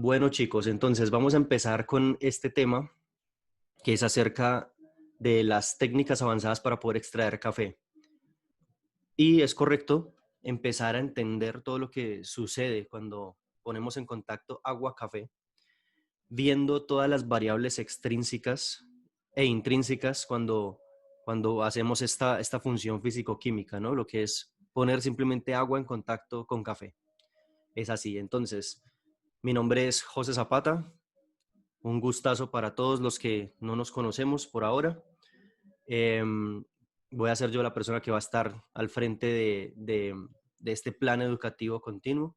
Bueno, chicos, entonces vamos a empezar con este tema que es acerca de las técnicas avanzadas para poder extraer café. Y es correcto empezar a entender todo lo que sucede cuando ponemos en contacto agua-café, viendo todas las variables extrínsecas e intrínsecas cuando hacemos esta función físico-química, ¿no? Lo que es poner simplemente agua en contacto con café. Es así. Entonces, mi nombre es José Zapata. Un gustazo para todos los que no nos conocemos por ahora. Voy a ser yo la persona que va a estar al frente de este plan educativo continuo.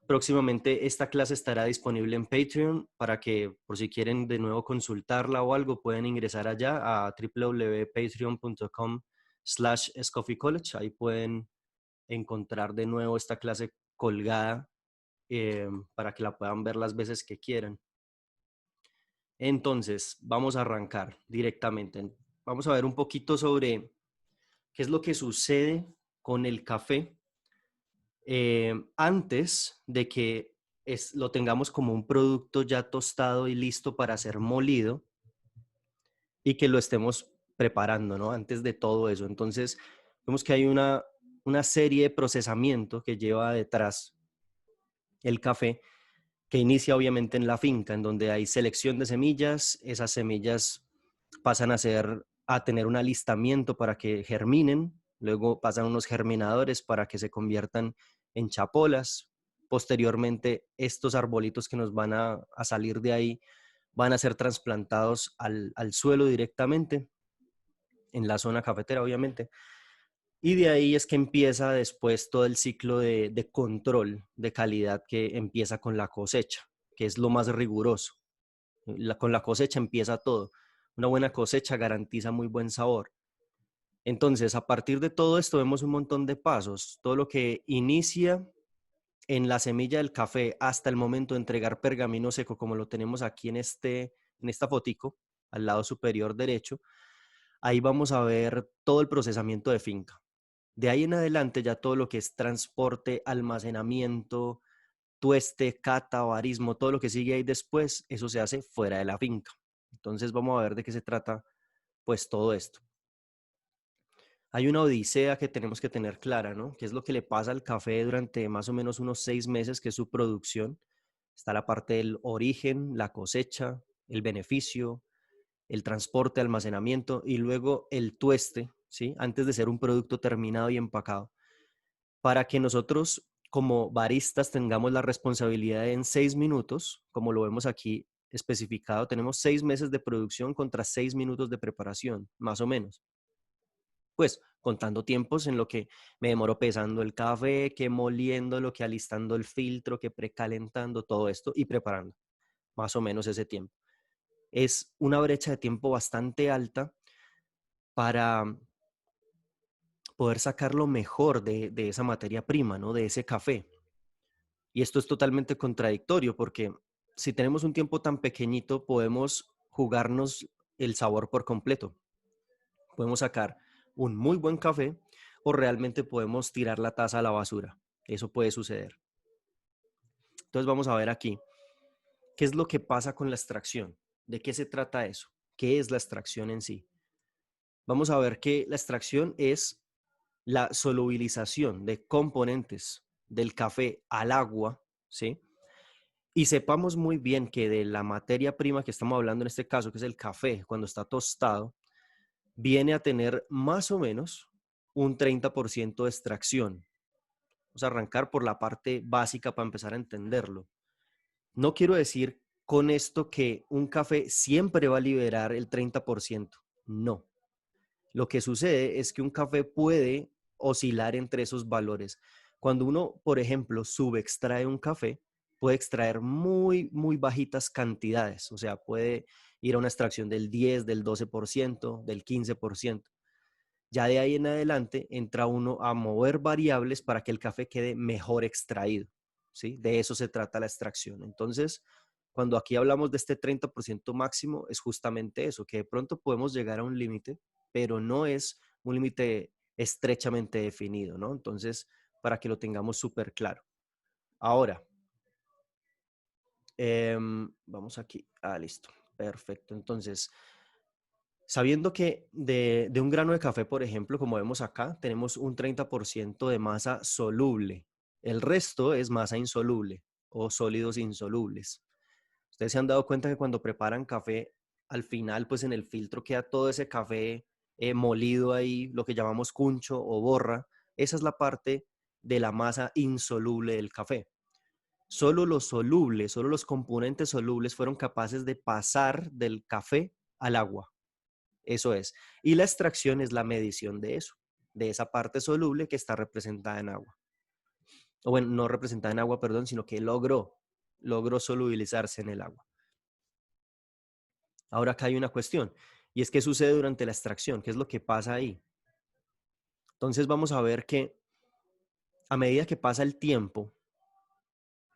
Próximamente esta clase estará disponible en Patreon para que, por si quieren de nuevo consultarla o algo, pueden ingresar allá a www.patreon.com/scoffeecollege. Ahí pueden encontrar de nuevo esta clase colgada para que la puedan ver las veces que quieran. Entonces, vamos a arrancar directamente. Vamos a ver un poquito sobre qué es lo que sucede con el café antes de que lo tengamos como un producto ya tostado y listo para ser molido y que lo estemos preparando, ¿no? Antes de todo eso. Entonces, vemos que hay una serie de procesamiento que lleva detrás el café, que inicia obviamente en la finca, en donde hay selección de semillas. Esas semillas pasan a tener un alistamiento para que germinen, luego pasan unos germinadores para que se conviertan en chapolas. Posteriormente, estos arbolitos que nos van a salir de ahí van a ser trasplantados al suelo directamente, en la zona cafetera, obviamente. Y de ahí es que empieza después todo el ciclo de control de calidad que empieza con la cosecha, que es lo más riguroso. Con la cosecha empieza todo. Una buena cosecha garantiza muy buen sabor. Entonces, a partir de todo esto vemos un montón de pasos. Todo lo que inicia en la semilla del café hasta el momento de entregar pergamino seco, como lo tenemos aquí en esta fotico, al lado superior derecho. Ahí vamos a ver todo el procesamiento de finca. De ahí en adelante ya todo lo que es transporte, almacenamiento, tueste, cata, barismo, todo lo que sigue ahí después, eso se hace fuera de la finca. Entonces vamos a ver de qué se trata pues todo esto. Hay una odisea que tenemos que tener clara, ¿no? ¿Qué es lo que le pasa al café durante más o menos unos 6 meses, que es su producción? Está la parte del origen, la cosecha, el beneficio, el transporte, almacenamiento y luego el tueste, ¿sí? Antes de ser un producto terminado y empacado, para que nosotros como baristas tengamos la responsabilidad de en 6 minutos, como lo vemos aquí especificado, tenemos 6 meses de producción contra 6 minutos de preparación, más o menos. Pues contando tiempos en lo que me demoro pesando el café, que moliéndolo, que alistando el filtro, que precalentando todo esto y preparando, más o menos ese tiempo. Es una brecha de tiempo bastante alta para poder sacar lo mejor de esa materia prima, ¿no? De ese café. Y esto es totalmente contradictorio porque si tenemos un tiempo tan pequeñito, podemos jugarnos el sabor por completo. Podemos sacar un muy buen café o realmente podemos tirar la taza a la basura. Eso puede suceder. Entonces vamos a ver aquí qué es lo que pasa con la extracción. ¿De qué se trata eso? ¿Qué es la extracción en sí? Vamos a ver que la extracción es la solubilización de componentes del café al agua, ¿sí? Y sepamos muy bien que de la materia prima que estamos hablando en este caso, que es el café, cuando está tostado, viene a tener más o menos un 30% de extracción. Vamos a arrancar por la parte básica para empezar a entenderlo. No quiero decir con esto que un café siempre va a liberar el 30%. No. Lo que sucede es que un café puede oscilar entre esos valores. Cuando uno, por ejemplo, subextrae un café, puede extraer muy, muy bajitas cantidades. O sea, puede ir a una extracción del 10, del 12%, del 15%. Ya de ahí en adelante entra uno a mover variables para que el café quede mejor extraído, ¿sí? De eso se trata la extracción. Entonces, cuando aquí hablamos de este 30% máximo, es justamente eso, que de pronto podemos llegar a un límite, pero no es un límite estrechamente definido, ¿no? Entonces, para que lo tengamos súper claro. Ahora, Vamos aquí. Ah, listo. Perfecto. Entonces, sabiendo que de un grano de café, por ejemplo, como vemos acá, tenemos un 30% de masa soluble. El resto es masa insoluble o sólidos insolubles. Ustedes se han dado cuenta que cuando preparan café, al final, pues en el filtro queda todo ese café molido ahí, lo que llamamos cuncho o borra. Esa es la parte de la masa insoluble del café. Solo los solubles, solo los componentes solubles fueron capaces de pasar del café al agua. Eso es. Y la extracción es la medición de eso, de esa parte soluble que está representada en agua. O bueno, no representada en agua, perdón, sino que logró solubilizarse en el agua. Ahora acá hay una cuestión, y es qué sucede durante la extracción, qué es lo que pasa ahí. Entonces vamos a ver que a medida que pasa el tiempo,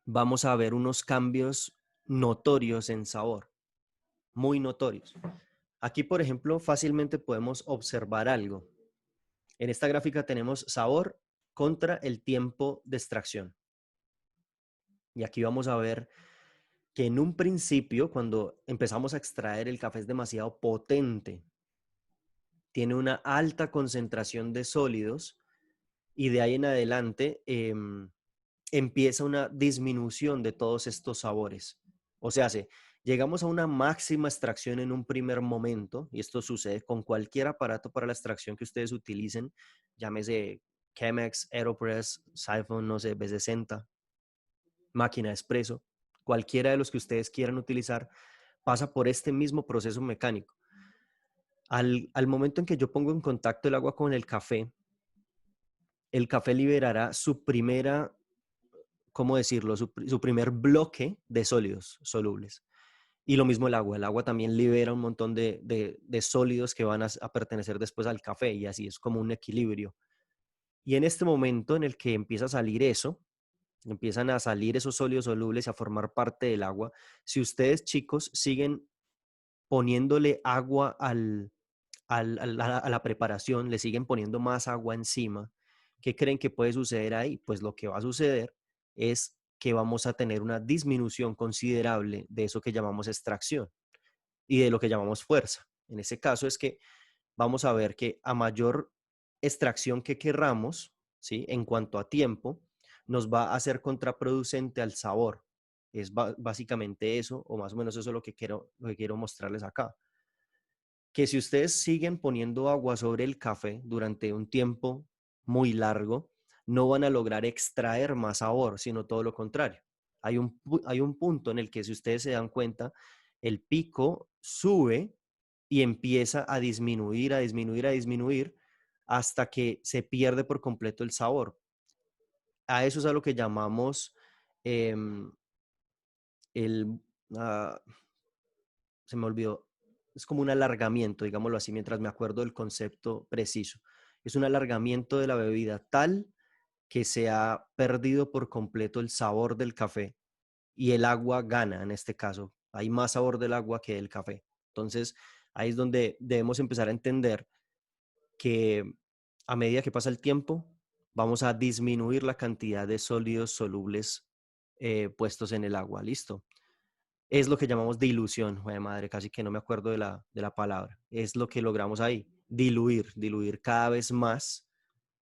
vamos a ver unos cambios notorios en sabor, muy notorios. Aquí, por ejemplo, fácilmente podemos observar algo. En esta gráfica tenemos sabor contra el tiempo de extracción. Y aquí vamos a ver que en un principio, cuando empezamos a extraer, el café es demasiado potente. Tiene una alta concentración de sólidos y de ahí en adelante empieza una disminución de todos estos sabores. O sea, llegamos a una máxima extracción en un primer momento, y esto sucede con cualquier aparato para la extracción que ustedes utilicen, llámese Chemex, Aeropress, Siphon, no sé, B60, máquina expreso, cualquiera de los que ustedes quieran utilizar, pasa por este mismo proceso mecánico. Al momento en que yo pongo en contacto el agua con el café liberará su primera, ¿cómo decirlo? Su primer bloque de sólidos solubles. Y lo mismo el agua también libera un montón de sólidos que van a pertenecer después al café y así es como un equilibrio. Y en este momento en el que empieza a salir eso, empiezan a salir esos sólidos solubles y a formar parte del agua, si ustedes chicos siguen poniéndole agua a la preparación, le siguen poniendo más agua encima, ¿qué creen que puede suceder ahí? Pues lo que va a suceder es que vamos a tener una disminución considerable de eso que llamamos extracción y de lo que llamamos fuerza. En ese caso es que vamos a ver que a mayor extracción que querramos, ¿sí? En cuanto a tiempo, nos va a ser contraproducente al sabor. Es básicamente eso, o más o menos eso es lo que quiero mostrarles acá. Que si ustedes siguen poniendo agua sobre el café durante un tiempo muy largo, no van a lograr extraer más sabor, sino todo lo contrario. Hay un punto en el que si ustedes se dan cuenta, el pico sube y empieza a disminuir, a disminuir, a disminuir, hasta que se pierde por completo el sabor. A eso es a lo que llamamos em, el, ah, se me olvidó, es como un alargamiento, digámoslo así, mientras me acuerdo del concepto preciso. Es un alargamiento de la bebida tal que se ha perdido por completo el sabor del café y el agua gana en este caso. Hay más sabor del agua que del café. Entonces, ahí es donde debemos empezar a entender que a medida que pasa el tiempo, vamos a disminuir la cantidad de sólidos solubles puestos en el agua. ¿Listo? Es lo que llamamos dilución, joder madre, casi que no me acuerdo de la palabra. Es lo que logramos ahí, diluir cada vez más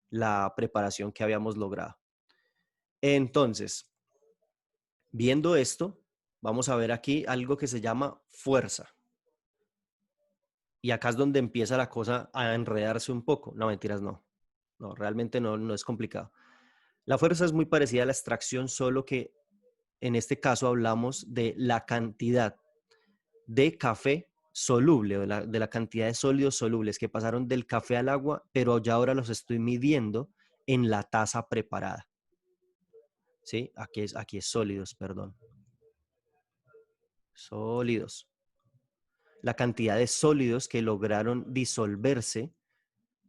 la preparación que habíamos logrado. Entonces, viendo esto, vamos a ver aquí algo que se llama fuerza. Y acá es donde empieza la cosa a enredarse un poco. No, mentiras, no. No, realmente no es complicado. La fuerza es muy parecida a la extracción, solo que en este caso hablamos de la cantidad de café soluble, de la cantidad de sólidos solubles que pasaron del café al agua, pero ya ahora los estoy midiendo en la taza preparada. ¿Sí? Aquí es sólidos, perdón. Sólidos. La cantidad de sólidos que lograron disolverse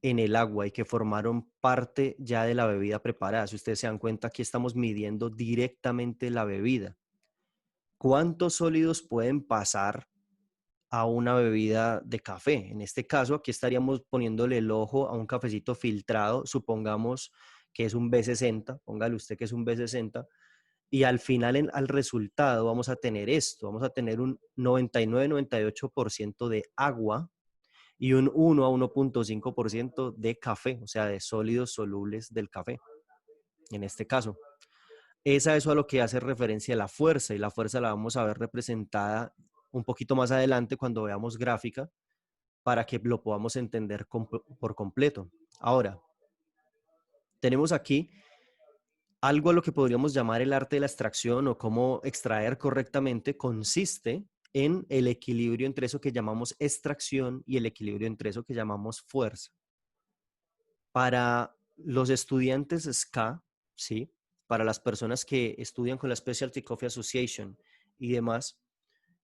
en el agua y que formaron parte ya de la bebida preparada. Si ustedes se dan cuenta, aquí estamos midiendo directamente la bebida. ¿Cuántos sólidos pueden pasar a una bebida de café? En este caso, aquí estaríamos poniéndole el ojo a un cafecito filtrado, supongamos que es un B60, póngale usted que es un B60, Y al final, al resultado, vamos a tener esto, vamos a tener un 99-98% de agua y un 1 a 1.5% de café, o sea, de sólidos solubles del café, en este caso. Es a eso a lo que hace referencia la fuerza, y la fuerza la vamos a ver representada un poquito más adelante cuando veamos gráfica, para que lo podamos entender por completo. Ahora, tenemos aquí algo a lo que podríamos llamar el arte de la extracción o cómo extraer correctamente, consiste en el equilibrio entre eso que llamamos extracción y el equilibrio entre eso que llamamos fuerza. Para los estudiantes SCA, ¿sí? Para las personas que estudian con la Specialty Coffee Association y demás,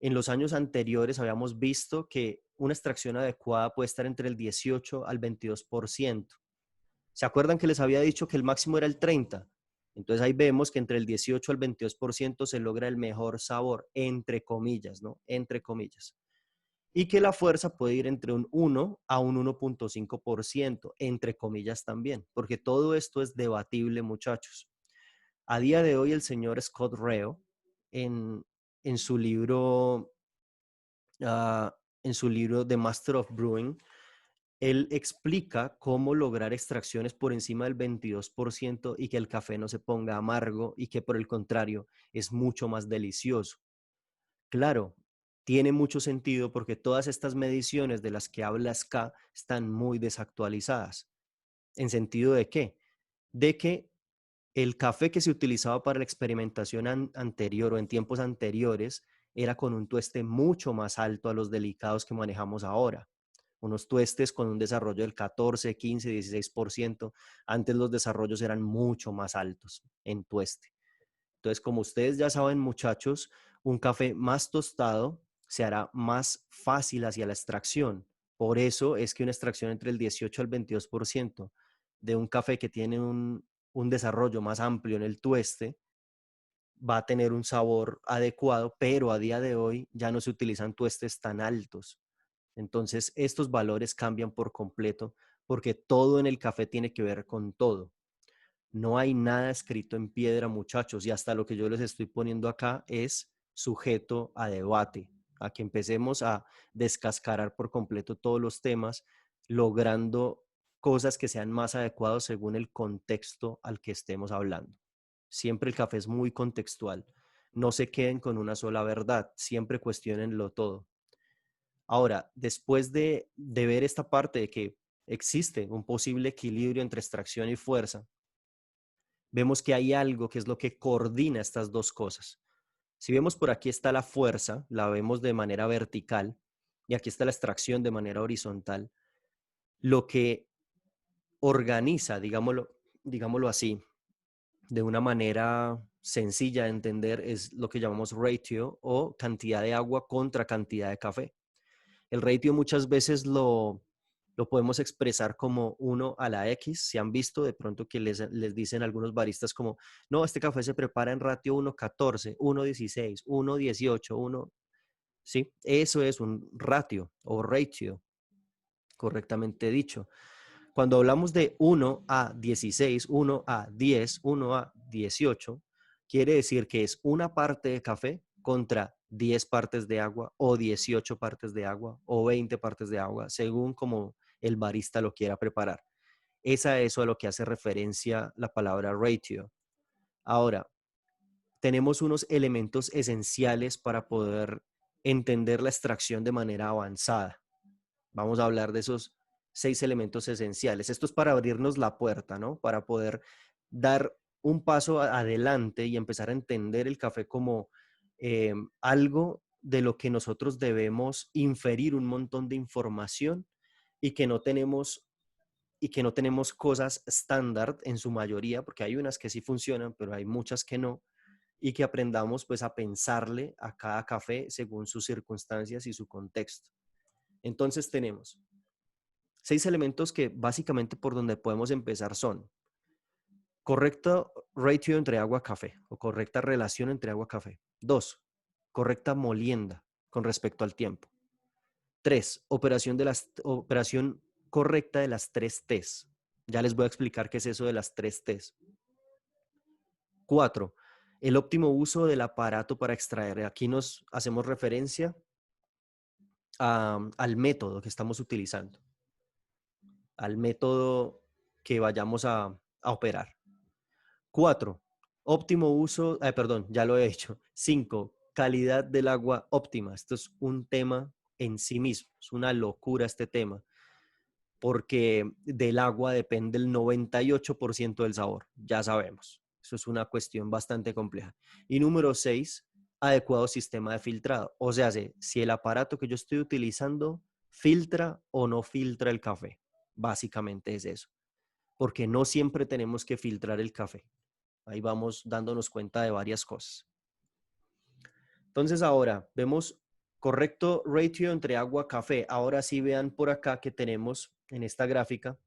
en los años anteriores habíamos visto que una extracción adecuada puede estar entre el 18 al 22%. ¿Se acuerdan que les había dicho que el máximo era el 30%? Entonces ahí vemos que entre el 18 al 22% se logra el mejor sabor, entre comillas, ¿no? Entre comillas. Y que la fuerza puede ir entre un 1 a un 1.5%, entre comillas también, porque todo esto es debatible, muchachos. A día de hoy el señor Scott Reo, en, en su libro, en su libro The Master of Brewing, él explica cómo lograr extracciones por encima del 22% y que el café no se ponga amargo y que por el contrario es mucho más delicioso. Claro, tiene mucho sentido porque todas estas mediciones de las que habla SCA están muy desactualizadas. ¿En sentido de qué? De que el café que se utilizaba para la experimentación anterior o en tiempos anteriores era con un tueste mucho más alto a los delicados que manejamos ahora. Unos tuestes con un desarrollo del 14, 15, 16%. Antes los desarrollos eran mucho más altos en tueste. Entonces, como ustedes ya saben, muchachos, un café más tostado se hará más fácil hacia la extracción. Por eso es que una extracción entre el 18 al 22% de un café que tiene un desarrollo más amplio en el tueste va a tener un sabor adecuado, pero a día de hoy ya no se utilizan tuestes tan altos. Entonces, estos valores cambian por completo porque todo en el café tiene que ver con todo. No hay nada escrito en piedra, muchachos, y hasta lo que yo les estoy poniendo acá es sujeto a debate, a que empecemos a descascarar por completo todos los temas, logrando cosas que sean más adecuados según el contexto al que estemos hablando. Siempre el café es muy contextual. No se queden con una sola verdad, siempre cuestionenlo todo. Ahora, después de ver esta parte de que existe un posible equilibrio entre extracción y fuerza, vemos que hay algo que es lo que coordina estas dos cosas. Si vemos por aquí está la fuerza, la vemos de manera vertical, y aquí está la extracción de manera horizontal. Lo que organiza, digámoslo así, de una manera sencilla de entender, es lo que llamamos ratio o cantidad de agua contra cantidad de café. El ratio muchas veces lo podemos expresar como 1 a la X. Si han visto de pronto que les dicen algunos baristas como, no, este café se prepara en ratio 1:14, 1:16, 1:18, 1. Sí, eso es un ratio o ratio, correctamente dicho. Cuando hablamos de 1:16, 1:10, 1:18, quiere decir que es una parte de café contra 10 partes de agua o 18 partes de agua o 20 partes de agua, según como el barista lo quiera preparar. Es a eso a lo que hace referencia la palabra ratio. Ahora, tenemos unos elementos esenciales para poder entender la extracción de manera avanzada. Vamos a hablar de esos 6 elementos esenciales. Esto es para abrirnos la puerta, ¿no? Para poder dar un paso adelante y empezar a entender el café como algo de lo que nosotros debemos inferir un montón de información y que no tenemos cosas estándar en su mayoría, porque hay unas que sí funcionan, pero hay muchas que no, y que aprendamos pues a pensarle a cada café según sus circunstancias y su contexto. Entonces tenemos 6 elementos que básicamente por donde podemos empezar son: correcto ratio entre agua-café o correcta relación entre agua-café. 2, correcta molienda con respecto al tiempo. 3, operación correcta de las 3 T's. Ya les voy a explicar qué es eso de las 3 T's. 4, El óptimo uso del aparato para extraer. Aquí nos hacemos referencia al método que estamos utilizando, al método que vayamos a operar. 4, óptimo uso, perdón, ya lo he hecho. 5, calidad del agua óptima. Esto es un tema en sí mismo, es una locura este tema, porque del agua depende el 98% del sabor, ya sabemos. Eso es una cuestión bastante compleja. Y número 6, adecuado sistema de filtrado. O sea, si el aparato que yo estoy utilizando filtra o no filtra el café. Básicamente es eso. Porque no siempre tenemos que filtrar el café. Ahí vamos dándonos cuenta de varias cosas. Entonces ahora vemos correcto ratio entre agua y café. Ahora sí vean por acá que tenemos en esta gráfica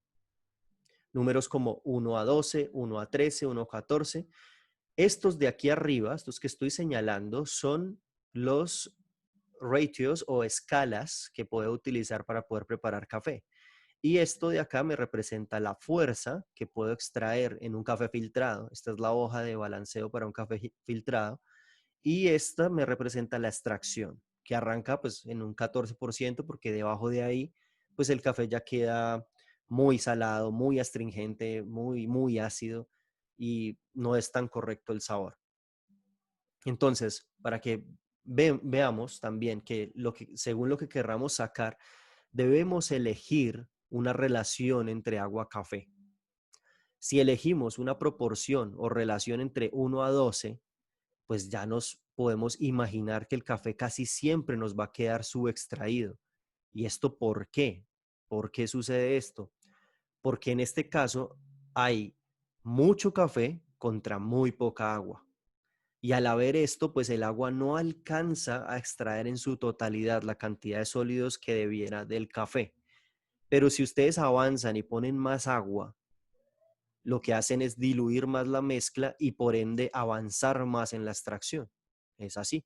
números como 1:12, 1:13, 1:14. Estos de aquí arriba, estos que estoy señalando, son los ratios o escalas que puedo utilizar para poder preparar café. Y esto de acá me representa la fuerza que puedo extraer en un café filtrado. Esta es la hoja de balanceo para un café filtrado. Y esta me representa la extracción, que arranca pues en un 14%, porque debajo de ahí pues el café ya queda muy salado, muy astringente, muy ácido y no es tan correcto el sabor. Entonces, para que veamos también que, según lo que querramos sacar, debemos elegir una relación entre agua-café. Si elegimos una proporción o relación entre 1:12, pues ya nos podemos imaginar que el café casi siempre nos va a quedar subextraído. ¿Y esto por qué? ¿Por qué sucede esto? Porque en este caso hay mucho café contra muy poca agua. Y al haber esto, pues el agua no alcanza a extraer en su totalidad la cantidad de sólidos que debiera del café. Pero si ustedes avanzan y ponen más agua, lo que hacen es diluir más la mezcla y por ende avanzar más en la extracción. Es así.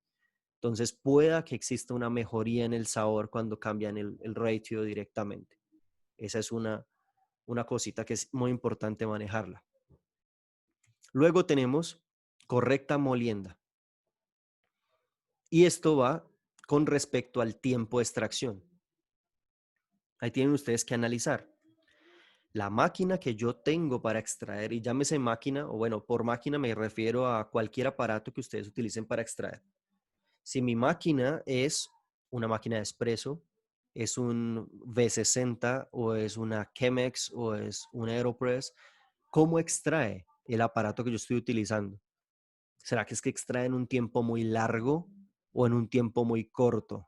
Entonces pueda que exista una mejoría en el sabor cuando cambian el ratio directamente. Esa es una cosita que es muy importante manejarla. Luego tenemos correcta molienda. Y esto va con respecto al tiempo de extracción. Ahí tienen ustedes que analizar. La máquina que yo tengo para extraer, y llámese máquina, o bueno, por máquina me refiero a cualquier aparato que ustedes utilicen para extraer. Si mi máquina es una máquina de espresso, es un V60 o es una Chemex o es un Aeropress, ¿cómo extrae el aparato que yo estoy utilizando? ¿Será que es que extrae en un tiempo muy largo o en un tiempo muy corto?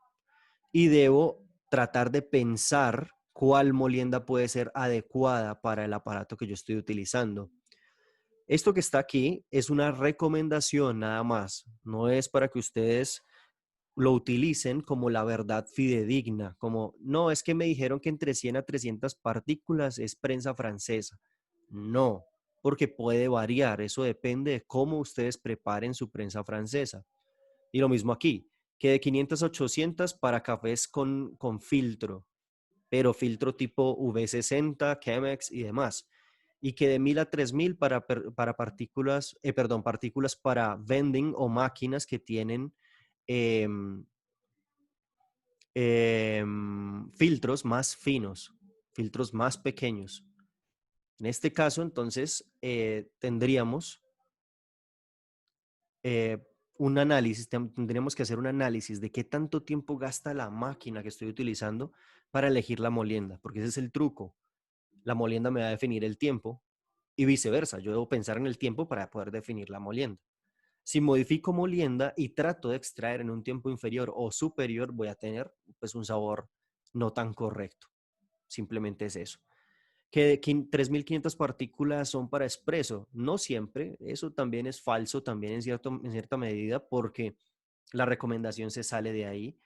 Y debo tratar de pensar cuál molienda puede ser adecuada para el aparato que yo estoy utilizando. Esto que está aquí es una recomendación nada más, no es para que ustedes lo utilicen como la verdad fidedigna, como, no, es que me dijeron que entre 100 a 300 partículas es prensa francesa. No, porque puede variar, eso depende de cómo ustedes preparen su prensa francesa. Y lo mismo aquí, que de 500 a 800 para cafés con filtro, pero filtro tipo V60, Chemex y demás. Y que de 1000 a 3000 para partículas, partículas para vending o máquinas que tienen eh, filtros más finos, filtros más pequeños. En este caso, entonces, tendríamos un análisis, tendríamos que hacer un análisis de qué tanto tiempo gasta la máquina que estoy utilizando para elegir la molienda, porque ese es el truco. La molienda me va a definir el tiempo y viceversa. Yo debo pensar en el tiempo para poder definir la molienda. Si modifico molienda y trato de extraer en un tiempo inferior o superior, voy a tener pues un sabor no tan correcto. Simplemente es eso. Que 3500 partículas son para espresso. No siempre, eso también es falso, también en cierta medida, porque la recomendación se sale de ahí.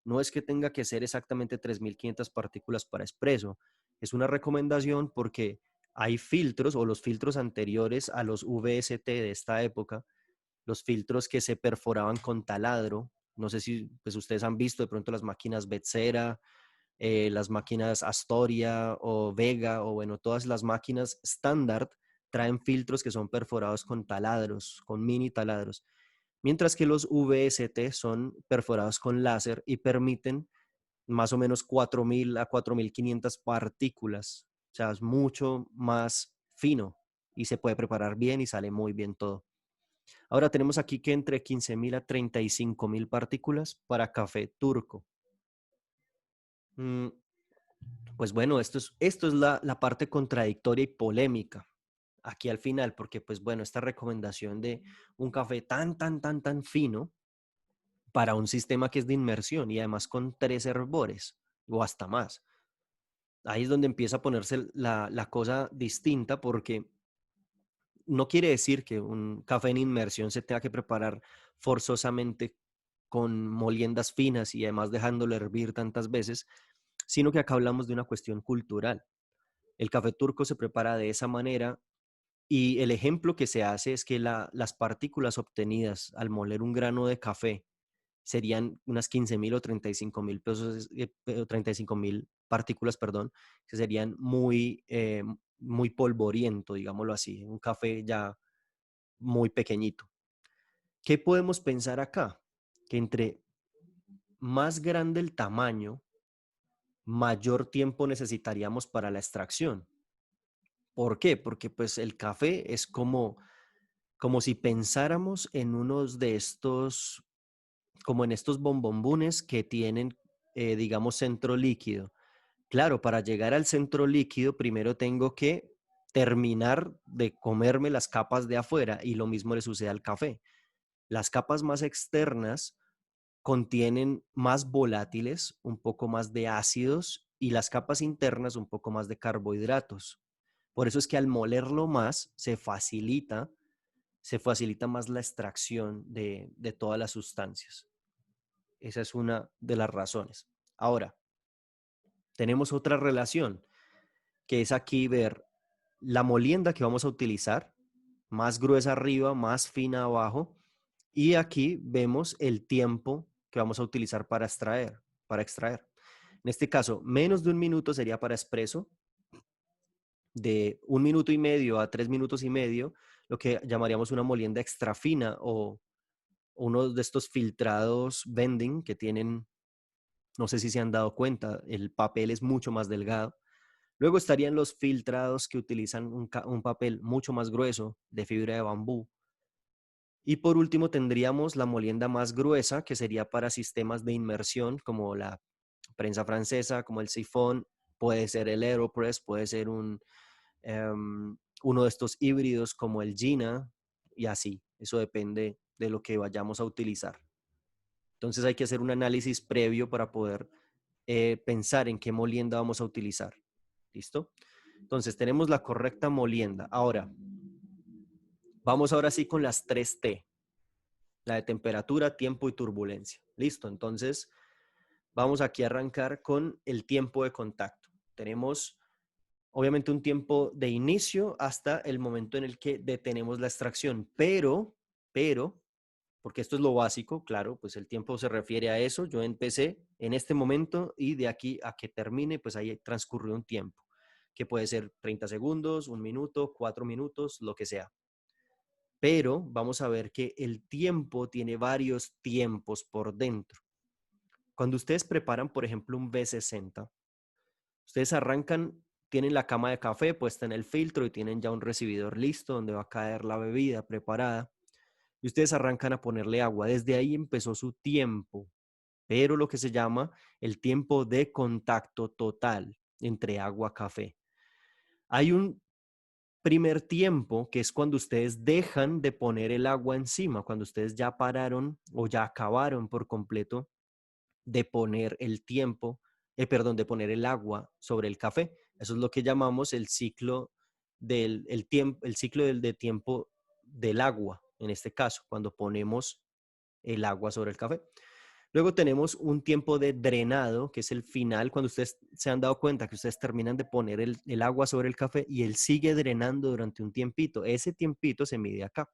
No es que tenga que ser exactamente 3500 partículas para espresso. Es una recomendación porque hay filtros o los filtros anteriores a los VST de esta época, los filtros que se perforaban con taladro. No sé si pues, ustedes han visto de pronto las máquinas Betzera, las máquinas Astoria o Vega, o bueno, todas las máquinas estándar traen filtros que son perforados con taladros, con mini taladros. mientras que los VST son perforados con láser y permiten más o menos 4.000 a 4.500 partículas. O sea, es mucho más fino y se puede preparar bien y sale muy bien todo. Ahora tenemos aquí que entre 15.000 a 35.000 partículas para café turco. Mm, Pues bueno, esto es la parte contradictoria y polémica aquí al final, porque pues bueno, esta recomendación de un café tan, tan, tan, tan fino para un sistema que es de inmersión y además con 3 hervores o hasta más. Ahí es donde empieza a ponerse la cosa distinta porque no quiere decir que un café en inmersión se tenga que preparar forzosamente con moliendas finas y además dejándolo hervir tantas veces, sino que acá hablamos de una cuestión cultural. El café turco se prepara de esa manera y el ejemplo que se hace es que las partículas obtenidas al moler un grano de café serían unas 15.000 o 35.000 pesos, 35.000 partículas, perdón, que serían muy polvoriento, digámoslo así, un café ya muy pequeñito. ¿Qué podemos pensar acá? Que entre más grande el tamaño, mayor tiempo necesitaríamos para la extracción. ¿Por qué? Porque pues el café es como si pensáramos en unos de estos, como en estos bombombunes que tienen, digamos, centro líquido. Claro, para llegar al centro líquido, primero tengo que terminar de comerme las capas de afuera y lo mismo le sucede al café. Las capas más externas contienen más volátiles, un poco más de ácidos y las capas internas un poco más de carbohidratos. Por eso es que al molerlo más se facilita más la extracción de todas las sustancias. Esa es una de las razones. Ahora, tenemos otra relación, que es aquí ver la molienda que vamos a utilizar, más gruesa arriba, más fina abajo, y aquí vemos el tiempo que vamos a utilizar para extraer. En este caso, menos de 1 minuto sería para expreso, de 1 minuto y medio a 3 minutos y medio, lo que llamaríamos una molienda extra fina o uno de estos filtrados vending que tienen, no sé si se han dado cuenta, el papel es mucho más delgado. Luego estarían los filtrados que utilizan un papel mucho más grueso de fibra de bambú. Y por último tendríamos la molienda más gruesa, que sería para sistemas de inmersión, como la prensa francesa, como el sifón, puede ser el Aeropress, puede ser uno de estos híbridos como el Gina, y así. Eso depende de lo que vayamos a utilizar. Entonces hay que hacer un análisis previo para poder pensar en qué molienda vamos a utilizar. ¿Listo? Entonces tenemos la correcta molienda. Ahora, vamos ahora sí con las 3T, la de temperatura, tiempo y turbulencia. Listo, entonces vamos aquí a arrancar con el tiempo de contacto. Tenemos obviamente un tiempo de inicio hasta el momento en el que detenemos la extracción, pero, porque esto es lo básico, claro, pues el tiempo se refiere a eso. Yo empecé en este momento y de aquí a que termine, pues ahí transcurrió un tiempo, que puede ser 30 segundos, 1 minuto, 4 minutos, lo que sea. Pero vamos a ver que el tiempo tiene varios tiempos por dentro. Cuando ustedes preparan, por ejemplo, un V60, ustedes arrancan, tienen la cama de café puesta en el filtro y tienen ya un recibidor listo donde va a caer la bebida preparada. Y ustedes arrancan a ponerle agua. Desde ahí empezó su tiempo, pero lo que se llama el tiempo de contacto total entre agua y café. Hay un primer tiempo, que es cuando ustedes dejan de poner el agua encima, cuando ustedes ya pararon o ya acabaron por completo de poner el tiempo, perdón, de poner el agua sobre el café. Eso es lo que llamamos el ciclo el ciclo de tiempo del agua, en este caso, cuando ponemos el agua sobre el café. Luego tenemos un tiempo de drenado, que es el final, cuando ustedes se han dado cuenta que ustedes terminan de poner el agua sobre el café y él sigue drenando durante un tiempito. Ese tiempito se mide acá.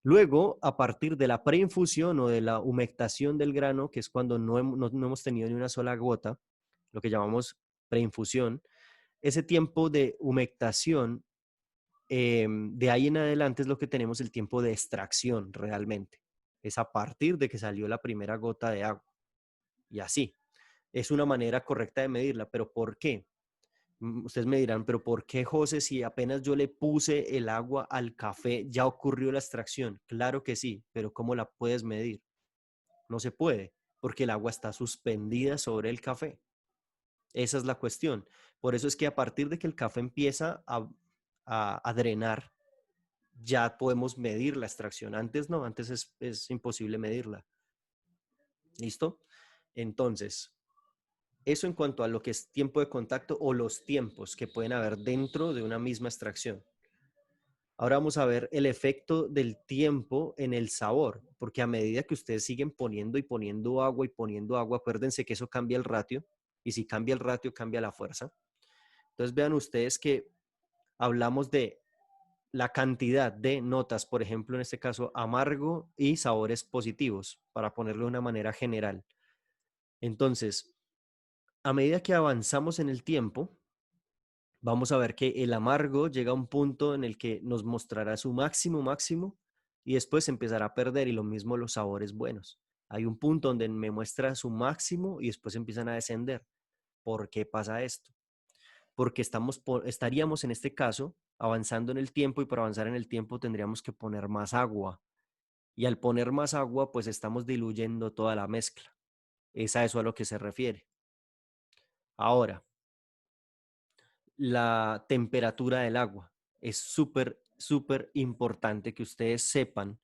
Luego, a partir de la preinfusión o de la humectación del grano, que es cuando no hemos tenido ni una sola gota, lo que llamamos preinfusión, ese tiempo de humectación, de ahí en adelante es lo que tenemos el tiempo de extracción realmente. es a partir de que salió la primera gota de agua. Y así, es una manera correcta de medirla, pero ¿por qué? Ustedes me dirán, pero ¿por qué, José, si apenas yo le puse el agua al café, ya ocurrió la extracción? Claro que sí, pero ¿cómo la puedes medir? No se puede, porque el agua está suspendida sobre el café. Esa es la cuestión. Por eso es que a partir de que el café empieza a drenar, ya podemos medir la extracción. Antes no, antes es imposible medirla. ¿Listo? Entonces, eso en cuanto a lo que es tiempo de contacto o los tiempos que pueden haber dentro de una misma extracción. Ahora vamos a ver el efecto del tiempo en el sabor, porque a medida que ustedes siguen poniendo y poniendo agua, acuérdense que eso cambia el ratio, y si cambia el ratio, cambia la fuerza. Entonces vean ustedes que hablamos de la cantidad de notas, por ejemplo, en este caso, amargo y sabores positivos, para ponerlo de una manera general. Entonces, a medida que avanzamos en el tiempo, vamos a ver que el amargo llega a un punto en el que nos mostrará su máximo y después empezará a perder y lo mismo los sabores buenos. Hay un punto donde me muestra su máximo y después empiezan a descender. ¿Por qué pasa esto? Porque estaríamos en este caso avanzando en el tiempo y para avanzar en el tiempo tendríamos que poner más agua. Y al poner más agua, pues estamos diluyendo toda la mezcla. Es a eso a lo que se refiere. Ahora, la temperatura del agua. Es súper importante que ustedes sepan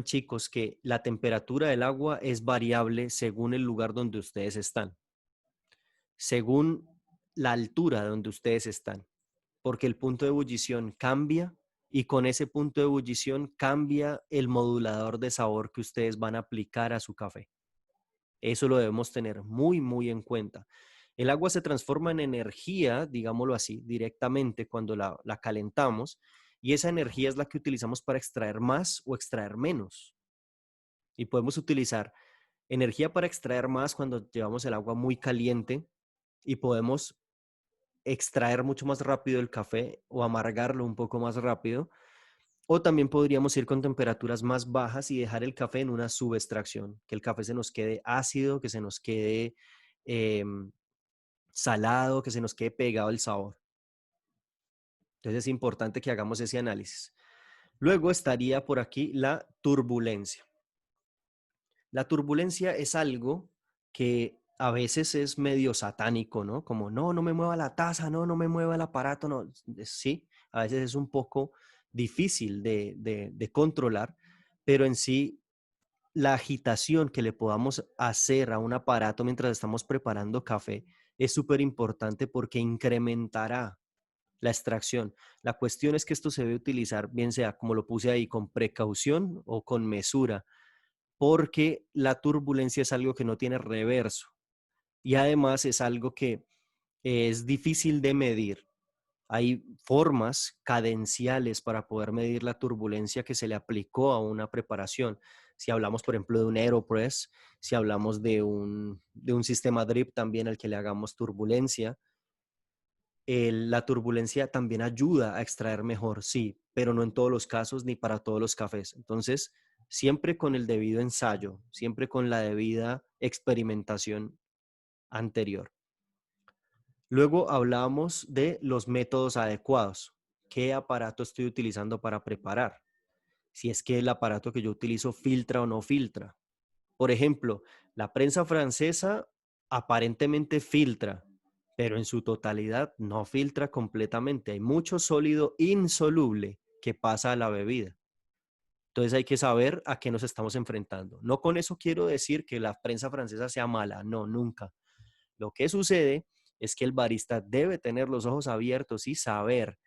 chicos que la temperatura del agua es variable según el lugar donde ustedes están, según la altura donde ustedes están, porque el punto de ebullición cambia y con ese punto de ebullición cambia el modulador de sabor que ustedes van a aplicar a su café. Eso lo debemos tener muy en cuenta. El agua se transforma en energía, digámoslo así, directamente cuando la calentamos y esa energía es la que utilizamos para extraer más o extraer menos. Y podemos utilizar energía para extraer más cuando llevamos el agua muy caliente y podemos extraer mucho más rápido el café o amargarlo un poco más rápido. O también podríamos ir con temperaturas más bajas y dejar el café en una subextracción, que el café se nos quede ácido, que se nos quede eh, salado, que se nos quede pegado el sabor. Entonces es importante que hagamos ese análisis. Luego estaría por aquí la turbulencia. La turbulencia es algo que a veces es medio satánico, ¿no? Como, no me mueva la taza, no me mueva el aparato, no. Sí, a veces es un poco difícil de controlar, pero en sí la agitación que le podamos hacer a un aparato mientras estamos preparando café es súper importante porque incrementará la extracción. La cuestión es que esto se debe utilizar, bien sea como lo puse ahí, con precaución o con mesura, porque la turbulencia es algo que no tiene reverso y además es algo que es difícil de medir. Hay formas cadenciales para poder medir la turbulencia que se le aplicó a una preparación. Si hablamos, por ejemplo, de un AeroPress, si hablamos de un sistema drip también al que le hagamos turbulencia, la turbulencia también ayuda a extraer mejor, sí, pero no en todos los casos ni para todos los cafés. Entonces, siempre con el debido ensayo, siempre con la debida experimentación anterior. Luego hablamos de los métodos adecuados. ¿Qué aparato estoy utilizando para preparar? Si es que el aparato que yo utilizo filtra o no filtra. Por ejemplo, la prensa francesa aparentemente filtra, pero en su totalidad no filtra completamente. Hay mucho sólido insoluble que pasa a la bebida. Entonces hay que saber a qué nos estamos enfrentando. No con eso quiero decir que la prensa francesa sea mala, no, nunca. Lo que sucede es que el barista debe tener los ojos abiertos y saber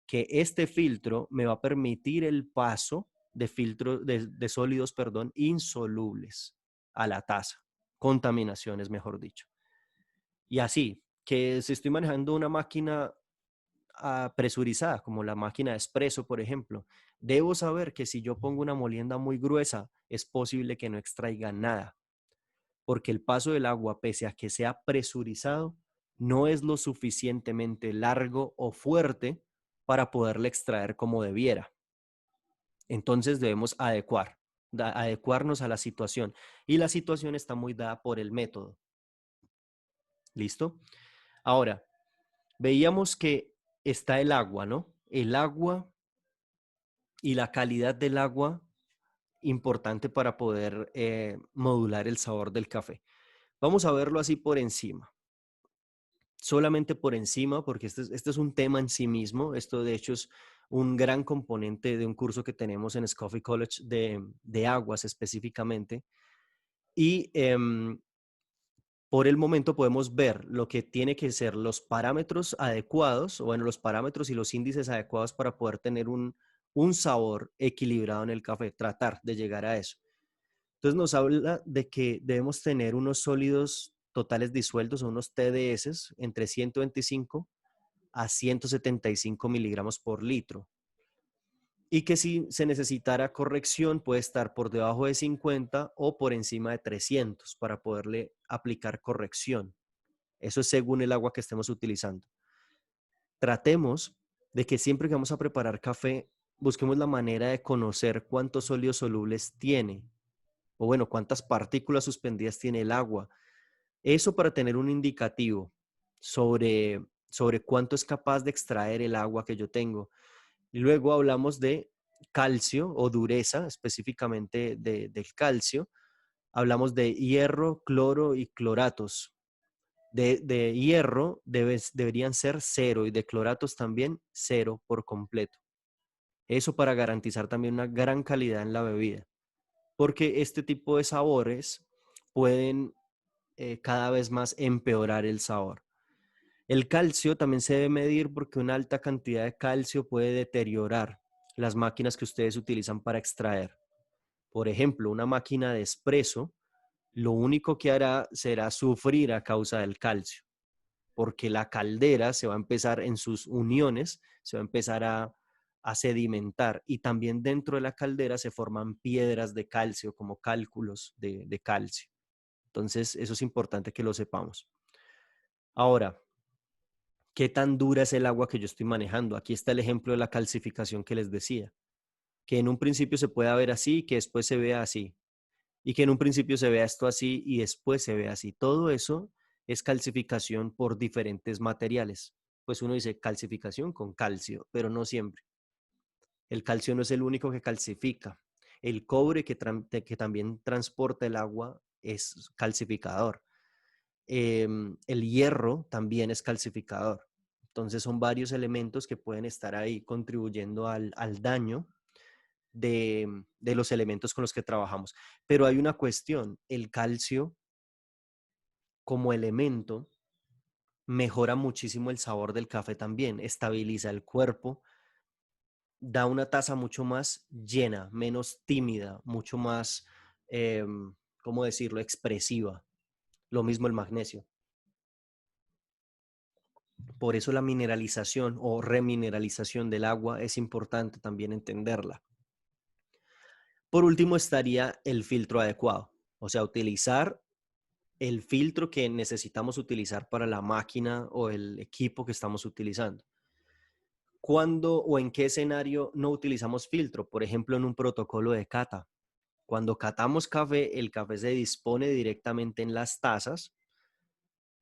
que este filtro me va a permitir el paso de sólidos, perdón, insolubles a la taza, contaminaciones, mejor dicho. Y así, que si estoy manejando una máquina presurizada, como la máquina de espresso, por ejemplo, debo saber que si yo pongo una molienda muy gruesa, es posible que no extraiga nada, porque el paso del agua, pese a que sea presurizado, no es lo suficientemente largo o fuerte para poderle extraer como debiera. Entonces debemos adecuar. adecuarnos a la situación. Y la situación está muy dada por el método. ¿Listo? Ahora, veíamos que está el agua, ¿no? El agua y la calidad del agua importante para poder modular el sabor del café. Vamos a verlo así por encima, solamente por encima, porque este es un tema en sí mismo. Esto de hecho es un gran componente de un curso que tenemos en Scoffy College de aguas específicamente. Y por el momento podemos ver lo que tiene que ser los parámetros adecuados, o bueno, los parámetros y los índices adecuados para poder tener un sabor equilibrado en el café, tratar de llegar a eso. Entonces nos habla de que debemos tener unos sólidos totales disueltos o unos TDS entre 125 a 175 miligramos por litro. Y que si se necesitara corrección puede estar por debajo de 50 o por encima de 300 para poderle aplicar corrección. Eso es según el agua que estemos utilizando. Tratemos de que siempre que vamos a preparar café, busquemos la manera de conocer cuántos sólidos solubles tiene, o bueno, cuántas partículas suspendidas tiene el agua. Eso para tener un indicativo sobre cuánto es capaz de extraer el agua que yo tengo. Y luego hablamos de calcio o dureza, específicamente del calcio. Hablamos de hierro, cloro y cloratos. De hierro deberían ser cero y de cloratos también cero por completo. Eso para garantizar también una gran calidad en la bebida, porque este tipo de sabores pueden cada vez más empeorar el sabor. El calcio también se debe medir porque una alta cantidad de calcio puede deteriorar las máquinas que ustedes utilizan para extraer. Por ejemplo, una máquina de espresso, lo único que hará será sufrir a causa del calcio, porque la caldera se va a empezar en sus uniones, se va a empezar a sedimentar, y también dentro de la caldera se forman piedras de calcio como cálculos de calcio. Entonces, eso es importante que lo sepamos. Ahora, ¿qué tan dura es el agua que yo estoy manejando? Aquí está el ejemplo de la calcificación que les decía, que en un principio se puede ver así, que después se vea así, y que en un principio se vea esto así y después se ve así. Todo eso es calcificación por diferentes materiales. Pues uno dice calcificación con calcio, pero no siempre. El calcio no es el único que calcifica. El cobre que también transporta el agua es calcificador. El hierro también es calcificador. Entonces son varios elementos que pueden estar ahí contribuyendo al daño de los elementos con los que trabajamos. Pero hay una cuestión, el calcio como elemento mejora muchísimo el sabor del café también, estabiliza el cuerpo, da una taza mucho más llena, menos tímida, mucho más, ¿cómo decirlo?, expresiva. Lo mismo el magnesio. Por eso la mineralización o remineralización del agua es importante también entenderla. Por último estaría el filtro adecuado, o sea, utilizar el filtro que necesitamos utilizar para la máquina o el equipo que estamos utilizando. ¿Cuándo o en qué escenario no utilizamos filtro? Por ejemplo, en un protocolo de cata. Cuando catamos café, el café se dispone directamente en las tazas,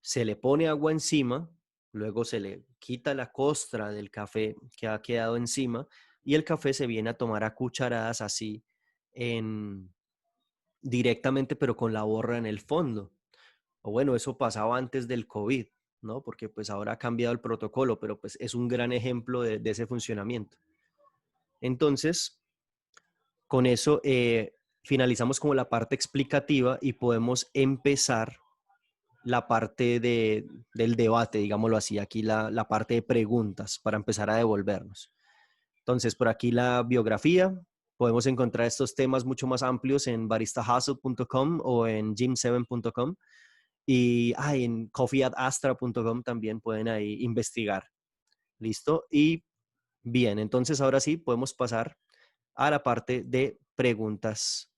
se le pone agua encima, luego se le quita la costra del café que ha quedado encima y el café se viene a tomar a cucharadas así en, directamente, pero con la borra en el fondo. O bueno, eso pasaba antes del COVID, ¿no? Porque pues ahora ha cambiado el protocolo, pero pues es un gran ejemplo de ese funcionamiento. Entonces, con eso finalizamos como la parte explicativa y podemos empezar la parte del debate, digámoslo así, aquí la parte de preguntas para empezar a devolvernos. Entonces, por aquí la biografía, podemos encontrar estos temas mucho más amplios en baristahustle.com o en gym7.com y en coffeeatastra.com también pueden ahí investigar. ¿Listo? Y bien, entonces ahora sí podemos pasar a la parte de preguntas